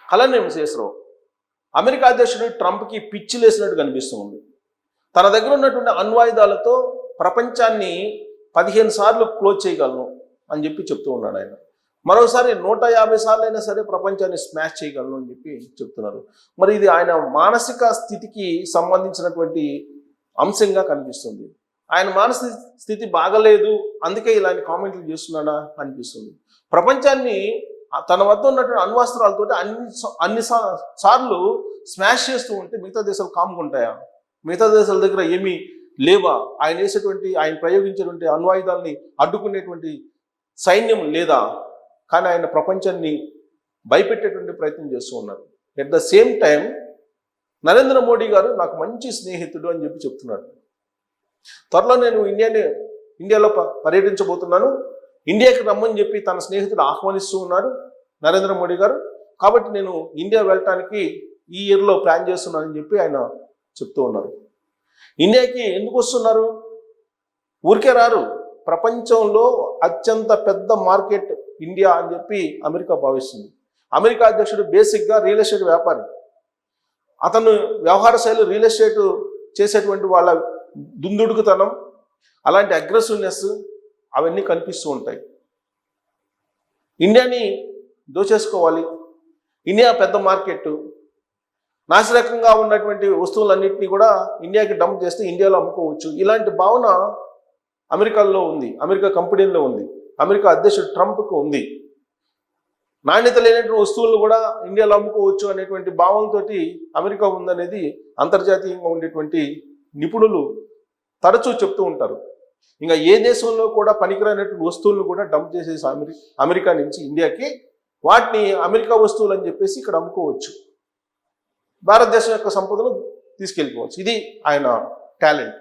Kalanithi Sesha Rao America అధ్యక్షుడు ట్రంప్కి పిచ్చి లేసినట్టు కనిపిస్తూ ఉంది. తన దగ్గర ఉన్నటువంటి అణ్వాయుధాలతో ప్రపంచాన్ని 15 సార్లు క్లోజ్ చేయగలను అని చెప్పి చెప్తూ ఉన్నాడు ఆయన. మరోసారి 150 సార్లు అయినా సరే ప్రపంచాన్ని స్మాష్ చేయగలను అని చెప్పి చెప్తున్నారు. మరి ఇది ఆయన మానసిక స్థితికి సంబంధించినటువంటి అంశంగా కనిపిస్తుంది. ఆయన మానసిక స్థితి బాగలేదు, అందుకే ఇలాంటి కామెంట్లు చేస్తున్నాడా అనిపిస్తుంది. ప్రపంచాన్ని తన వద్ద ఉన్నటువంటి అణ్వాస్త్రాలతో అన్ని సార్లు స్మాష్ చేస్తూ ఉంటే మిగతా దేశాలు కాముకుంటాయా? మిగతా దేశాల దగ్గర ఏమీ లేవా? ఆయన ప్రయోగించేటువంటి అణ్వాయుధాలని అడ్డుకునేటువంటి సైన్యం లేదా? కానీ ఆయన ప్రపంచాన్ని భయపెట్టేటువంటి ప్రయత్నం చేస్తూ ఉన్నారు. At the same time Narendra Modi గారు నాకు మంచి స్నేహితుడు అని చెప్పి చెప్తున్నాడు. త్వరలో నేను ఇండియాలో పర్యటించబోతున్నాను, ఇండియాకి రమ్మని చెప్పి తన స్నేహితుడు ఆహ్వానిస్తూ ఉన్నారు నరేంద్ర మోడీ గారు. కాబట్టి నేను ఇండియా వెళ్ళటానికి ఈ ఇయర్లో ప్లాన్ చేస్తున్నానని చెప్పి ఆయన చెప్తూ ఉన్నారు. ఇండియాకి ఎందుకు వస్తున్నారు? ఊరికే రారు. ప్రపంచంలో అత్యంత పెద్ద మార్కెట్ ఇండియా అని చెప్పి అమెరికా భావిస్తుంది. అమెరికా అధ్యక్షుడు బేసిక్గా రియల్ ఎస్టేట్ వ్యాపారి. అతను వ్యవహార శైలి రియల్ ఎస్టేట్ చేసేటువంటి వాళ్ళ దుందుడుకుతనం, అలాంటి అగ్రెసివ్నెస్ అవన్నీ కనిపిస్తూ ఉంటాయి. ఇండియాని దోచేసుకోవాలి, ఇండియా పెద్ద మార్కెట్, నాసిరకంగా ఉన్నటువంటి వస్తువులన్నింటినీ కూడా ఇండియాకి డంప్ చేస్తే ఇండియాలో అమ్ముకోవచ్చు, ఇలాంటి భావన అమెరికాలో ఉంది, అమెరికా కంపెనీల్లో ఉంది, అమెరికా అధ్యక్షుడు ట్రంప్కు ఉంది. నాణ్యత లేనటువంటి వస్తువులను కూడా ఇండియాలో అమ్ముకోవచ్చు అనేటువంటి భావంతో అమెరికా ఉందనేది అంతర్జాతీయంగా ఉండేటువంటి నిపుణులు తరచూ చెప్తూ ఉంటారు. ఇంకా ఏ దేశంలో కూడా పనికిరానటువంటి వస్తువులను కూడా డంప్ చేసేసి అమెరికా నుంచి ఇండియాకి వాటిని అమెరికా వస్తువులు అని చెప్పేసి ఇక్కడ అమ్ముకోవచ్చు, భారతదేశం యొక్క సంపదను తీసుకెళ్ళిపోవచ్చు. ఇది ఆయన టాలెంట్.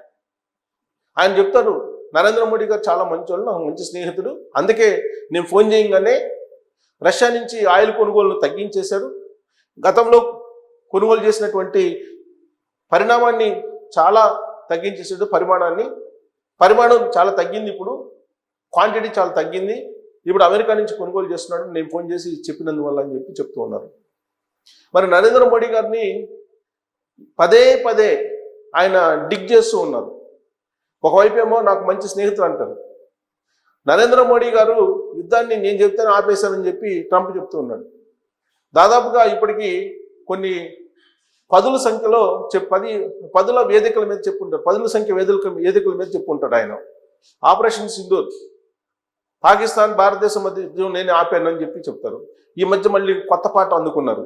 ఆయన చెప్తారు, నరేంద్ర మోడీ గారు చాలా మంచోళ్ళు, నాకు మంచి స్నేహితుడు, అందుకే నేను ఫోన్ చేయగానే రష్యా నుంచి ఆయిల్ కొనుగోలును తగ్గించేశారు. గతంలో కొనుగోలు చేసినటువంటి పరిణామాన్ని చాలా తగ్గించేసాడు, పరిమాణం చాలా తగ్గింది, ఇప్పుడు క్వాంటిటీ చాలా తగ్గింది, ఇప్పుడు అమెరికా నుంచి కొనుగోలు చేస్తున్నాడు, నేను ఫోన్ చేసి చెప్పినందువల్ల అని చెప్పి చెప్తూ ఉన్నారు. మరి నరేంద్ర మోడీ గారిని పదే పదే ఆయన డిగ్ చేస్తూ ఉన్నారు. ఒకవైపు ఏమో నాకు మంచి స్నేహితులు అంటారు, నరేంద్ర మోడీ గారు యుద్ధాన్ని నేను చెప్తాను ఆపేశానని చెప్పి ట్రంప్ చెప్తూ ఉన్నాడు. దాదాపుగా ఇప్పటికీ కొన్ని పదుల సంఖ్యలో పదుల వేదికల మీద చెప్పుంటారు, పదుల సంఖ్య వేదికల మీద చెప్పుంటాడు ఆయన. ఆపరేషన్ సింధూర్, పాకిస్తాన్ భారతదేశం మధ్య నేను ఆపాను అని చెప్పి చెప్తారు. ఈ మధ్య మళ్ళీ కొత్త పాట అందుకున్నారు.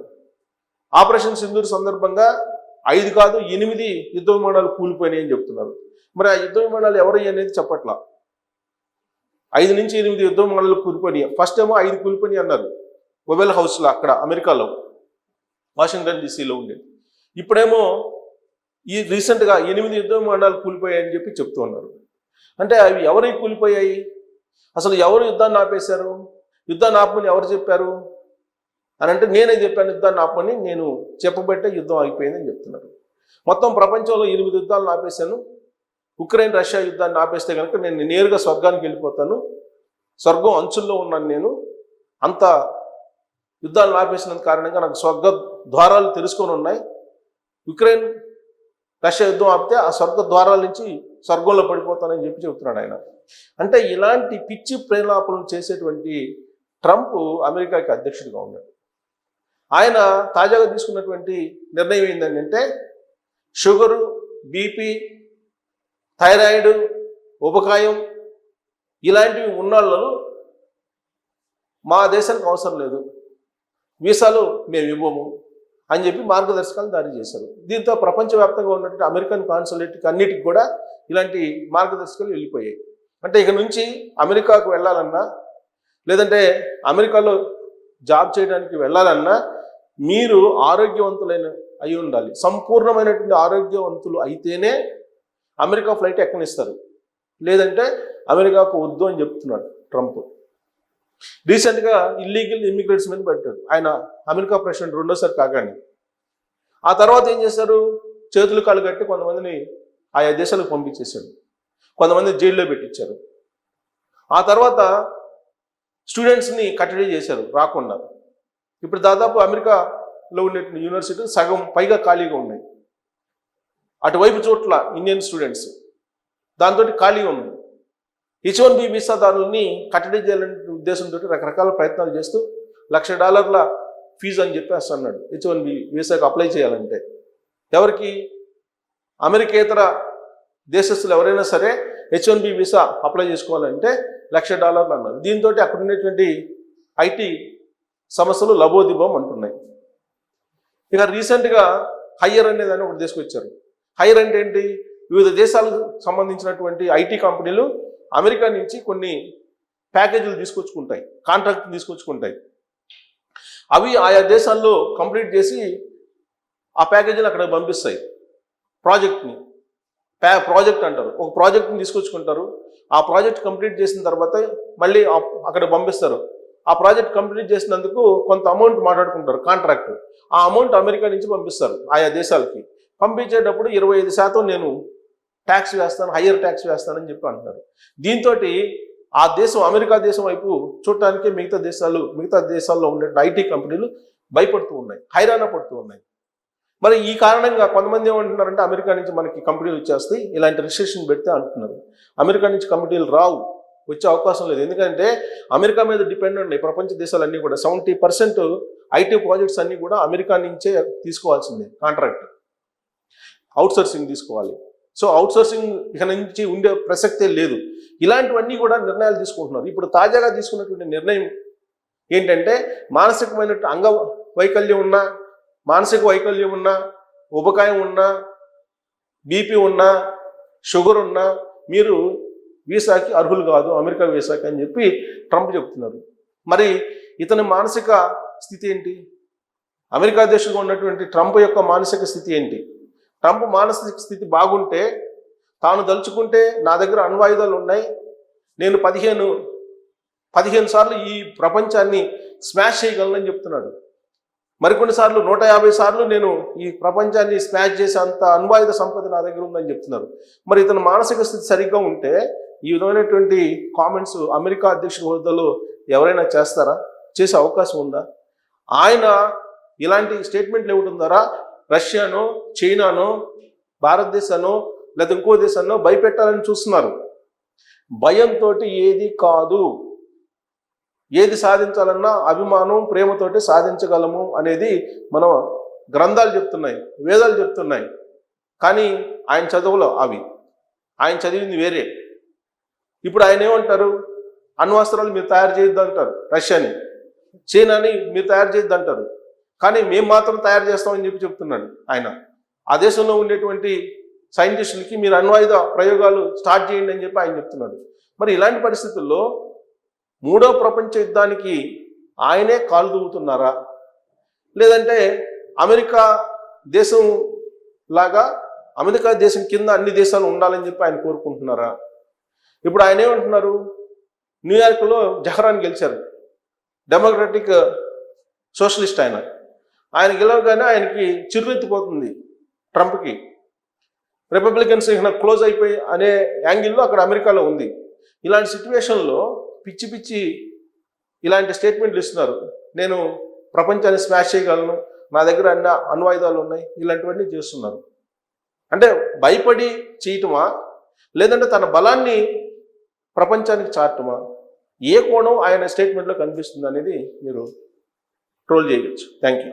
ఆపరేషన్ సింధూర్ సందర్భంగా 5 కాదు 8 యుద్ధ విమానాలు కూలిపోయినాయి అని చెప్తున్నారు. మరి ఆ యుద్ధ విమానాలు ఎవరు అనేది చెప్పట్లా. 5 నుంచి 8 యుద్ధ విమానాలు కూలిపోయినాయి. ఫస్ట్ ఏమో 5 కూలిపోయినాయి అన్నారు ఒవెల్ హౌస్లో, అక్కడ అమెరికాలో, వాషింగ్టన్ డీసీలో ఉండేది. ఇప్పుడేమో ఈ రీసెంట్గా 8 యుద్ధ విమానాలు కూలిపోయాయని చెప్పి చెప్తూ ఉన్నారు. అంటే అవి ఎవరికి కూలిపోయాయి? అసలు ఎవరు యుద్ధాన్ని ఆపేశారు? యుద్ధాన్ని ఆపమని ఎవరు చెప్పారు అని అంటే నేనే చెప్పాను యుద్ధాన్ని ఆపమని, నేను చెప్పబట్టే యుద్ధం ఆగిపోయిందని చెప్తున్నారు. మొత్తం ప్రపంచంలో 8 యుద్ధాలను ఆపేశాను, ఉక్రెయిన్ రష్యా యుద్ధాన్ని ఆపేస్తే కనుక నేను నేరుగా స్వర్గానికి వెళ్ళిపోతాను, స్వర్గం అంచుల్లో ఉన్నాను నేను, అంత యుద్ధాలను ఆపేసిన కారణంగా నాకు స్వర్గ ద్వారాలు తెరుచుకొని ఉన్నాయి, ఉక్రెయిన్ రష్యా యుద్ధం ఆపితే ఆ స్వర్గ ద్వారాల నుంచి స్వర్గంలో పడిపోతానని చెప్పి చెబుతున్నాడు ఆయన. అంటే ఇలాంటి పిచ్చి ప్రేలాపనలు చేసేటువంటి ట్రంప్ అమెరికాకి అధ్యక్షుడిగా ఉన్నాడు. ఆయన తాజాగా తీసుకున్నటువంటి నిర్ణయం ఏంటంటే షుగరు, బీపీ, థైరాయిడ్, ఉపకాయం ఇలాంటివి ఉన్నవాళ్ళు మా దేశానికి అవసరం లేదు, వీసాలు మేము ఇవ్వము అని చెప్పి మార్గదర్శకాలు జారీ చేశారు. దీంతో ప్రపంచవ్యాప్తంగా ఉన్నటువంటి అమెరికన్ కాన్సులేట్కి అన్నిటికి కూడా ఇలాంటి మార్గదర్శకాలు వెళ్ళిపోయాయి. అంటే ఇక నుంచి అమెరికాకు వెళ్ళాలన్నా, లేదంటే అమెరికాలో జాబ్ చేయడానికి వెళ్ళాలన్నా మీరు ఆరోగ్యవంతులైన అయి ఉండాలి, సంపూర్ణమైనటువంటి ఆరోగ్యవంతులు అయితేనే అమెరికా ఫ్లైట్ ఎక్కనిస్తారు, లేదంటే అమెరికాకు వద్దు అని చెప్తున్నాడు ట్రంప్. రీసెంట్గా ఇల్లీగల్ ఇమిగ్రెంట్స్ మీద పెట్టారు ఆయన, అమెరికా ప్రెసిడెంట్ రెండోసారి కాగానే. ఆ తర్వాత ఏం చేశారు? చేతులు కాళ్ళు కట్టి కొంతమందిని ఆయా దేశాలకు పంపించేశాడు, కొంతమంది జైల్లో పెట్టించారు. ఆ తర్వాత స్టూడెంట్స్ని కట్టడి చేశారు రాకుండా. ఇప్పుడు దాదాపు అమెరికా లో ఉన్నటువంటి యూనివర్సిటీ సగం పైగా ఖాళీగా ఉన్నాయి. అటువైపు చోట్ల ఇండియన్ స్టూడెంట్స్ దాంతో ఖాళీగా ఉన్నాయి. H1B వీసాదారుల్ని కట్టడి చేయాలనే ఉద్దేశంతో రకరకాల ప్రయత్నాలు చేస్తూ $1,00,000 ఫీజు అని చెప్పేసి అన్నాడు. H1B వీసాకు అప్లై చేయాలంటే ఎవరికి, అమెరికేతర దేశస్తులు ఎవరైనా సరే H1B వీసా అప్లై చేసుకోవాలంటే $1,00,000 అన్నారు. దీంతో అక్కడ ఉన్నటువంటి ఐటీ సమస్యలు లబోదిబోం అంటున్నాయి. ఇక రీసెంట్గా హైయర్ అనేదాన్ని ఒకటి తీసుకొచ్చారు. హైయర్ అంటే ఏంటి, వివిధ దేశాలకు సంబంధించినటువంటి ఐటీ కంపెనీలు అమెరికా నుంచి కొన్ని ప్యాకేజీలు తీసుకొచ్చుకుంటాయి, కాంట్రాక్ట్ తీసుకొచ్చుకుంటాయి. అవి ఆయా దేశాల్లో కంప్లీట్ చేసి ఆ ప్యాకేజీని అక్కడ పంపిస్తాయి. ప్రాజెక్ట్ అంటారు. ఒక ప్రాజెక్ట్ని తీసుకొచ్చుకుంటారు. ఆ ప్రాజెక్ట్ కంప్లీట్ చేసిన తర్వాత మళ్ళీ అక్కడ పంపిస్తారు. ఆ ప్రాజెక్ట్ కంప్లీట్ చేసినందుకు కొంత అమౌంట్ మాట్లాడుకుంటారు, కాంట్రాక్ట్. ఆ అమౌంట్ అమెరికా నుంచి పంపిస్తారు ఆయా దేశాలకి. పంపించేటప్పుడు 25% నేను ట్యాక్స్ వేస్తాను, హయ్యర్ ట్యాక్స్ వేస్తానని చెప్పి అంటున్నారు. దీంతో ఆ దేశం, అమెరికా దేశం వైపు చూడటానికి మిగతా దేశాల్లో ఉండే ఐటీ కంపెనీలు భయపడుతూ ఉన్నాయి, హైరాణ పడుతూ ఉన్నాయి. మరి ఈ కారణంగా కొంతమంది ఏమంటున్నారంటే అమెరికా నుంచి మనకి కంపెనీలు వచ్చేస్తాయి, ఇలాంటి రిస్ట్రిక్షన్ పెడితే అంటున్నారు. అమెరికా నుంచి కంపెనీలు రావు, వచ్చే అవకాశం లేదు. ఎందుకంటే అమెరికా మీద డిపెండ్ ఉన్నాయి ప్రపంచ దేశాలన్నీ కూడా. 70% ఐటీ ప్రాజెక్ట్స్ అన్నీ కూడా అమెరికా నుంచే తీసుకోవాల్సిందే, కాంట్రాక్ట్ అవుట్సోర్సింగ్ తీసుకోవాలి. సో అవుట్సోర్సింగ్ ఇక నుంచి ఉండే ప్రసక్తే లేదు. ఇలాంటివన్నీ కూడా నిర్ణయాలు తీసుకుంటున్నారు. ఇప్పుడు తాజాగా తీసుకున్నటువంటి నిర్ణయం ఏంటంటే మానసిక వైకల్యం ఉన్నా, ఉపకాయం ఉన్నా, బీపీ ఉన్నా, షుగర్ ఉన్నా మీరు వీసాకి అర్హులు కాదు, అమెరికా వీసాకి అని చెప్పి ట్రంప్ చెప్తున్నారు. మరి ఇతని మానసిక స్థితి ఏంటి? అమెరికా దేశంలో ఉన్నటువంటి ట్రంప్ యొక్క మానసిక స్థితి ఏంటి? ట్రంప్ మానసిక స్థితి బాగుంటే తాను దలుచుకుంటే నా దగ్గర అణ్వాయుధాలు ఉన్నాయి, నేను 15 సార్లు ఈ ప్రపంచాన్ని స్మాష్ చేయగలనని చెప్తున్నాడు. మరికొన్నిసార్లు 150 సార్లు నేను ఈ ప్రపంచాన్ని స్మాష్ చేసే అంత అణ్వాయుధ సంపద నా దగ్గర ఉందని చెప్తున్నారు. మరి ఇతని మానసిక స్థితి సరిగ్గా ఉంటే ఈ విధమైనటువంటి కామెంట్స్ అమెరికా అధ్యక్షుడి హోదాలో ఎవరైనా చేస్తారా? చేసే అవకాశం ఉందా? ఆయన ఇలాంటి స్టేట్మెంట్లు ఇవ్వడం ద్వారా రష్యానో, చైనానో, భారతదేశానో లేదా ఇంకో దేశాన్నో భయపెట్టాలని చూస్తున్నారు. భయంతో ఏది కాదు, ఏది సాధించాలన్నా అభిమానం, ప్రేమతోటి సాధించగలము అనేది మన గ్రంథాలు చెప్తున్నాయి, వేదాలు చెప్తున్నాయి. కానీ ఆయన చదువులో ఆయన చదివింది వేరే. ఇప్పుడు ఆయన ఏమంటారు, అణ్వాస్త్రాలు మీరు తయారు చేయొద్దు అంటారు, రష్యాని, చైనాని మీరు తయారు చేయొద్దు అంటారు. కానీ మేము మాత్రం తయారు చేస్తామని చెప్పి చెప్తున్నాడు ఆయన. ఆ దేశంలో ఉండేటువంటి సైంటిస్టులకి మీరు అణ్వాయుధ ప్రయోగాలు స్టార్ట్ చేయండి అని చెప్పి ఆయన చెప్తున్నాడు. మరి ఇలాంటి పరిస్థితుల్లో 3వ ప్రపంచ యుద్ధానికి ఆయనే కాలు దూవుతున్నారా? లేదంటే అమెరికా దేశం లాగా అమెరికా దేశం కింద అన్ని దేశాలు ఉండాలని చెప్పి ఆయన కోరుకుంటున్నారా? ఇప్పుడు ఆయన ఏమంటున్నారు, న్యూయార్క్లో జహరాన్ గెలిచారు, డెమోక్రటిక్ సోషలిస్ట్ ఆయన గెలవగానే ఆయనకి చిర్రెత్తిపోతుంది ట్రంప్కి. రిపబ్లికన్స్ క్లోజ్ అయిపోయి అనే యాంగిల్లో అక్కడ అమెరికాలో ఉంది. ఇలాంటి సిచ్యువేషన్లో పిచ్చి ఇలాంటి స్టేట్మెంట్లు ఇస్తున్నారు. నేను ప్రపంచాన్ని స్మాష్ చేయగలను, నా దగ్గర అన్ని అణ్వాయుధాలు ఉన్నాయి, ఇలాంటివన్నీ చేస్తున్నారు. అంటే భయపడి చేయటమా, లేదంటే తన బలాన్ని ప్రపంచానికి చాటమా? ఏ కోణం ఆయన స్టేట్మెంట్లో కనిపిస్తుంది అనేది మీరు ట్రోల్ చేయవచ్చు. Thank you.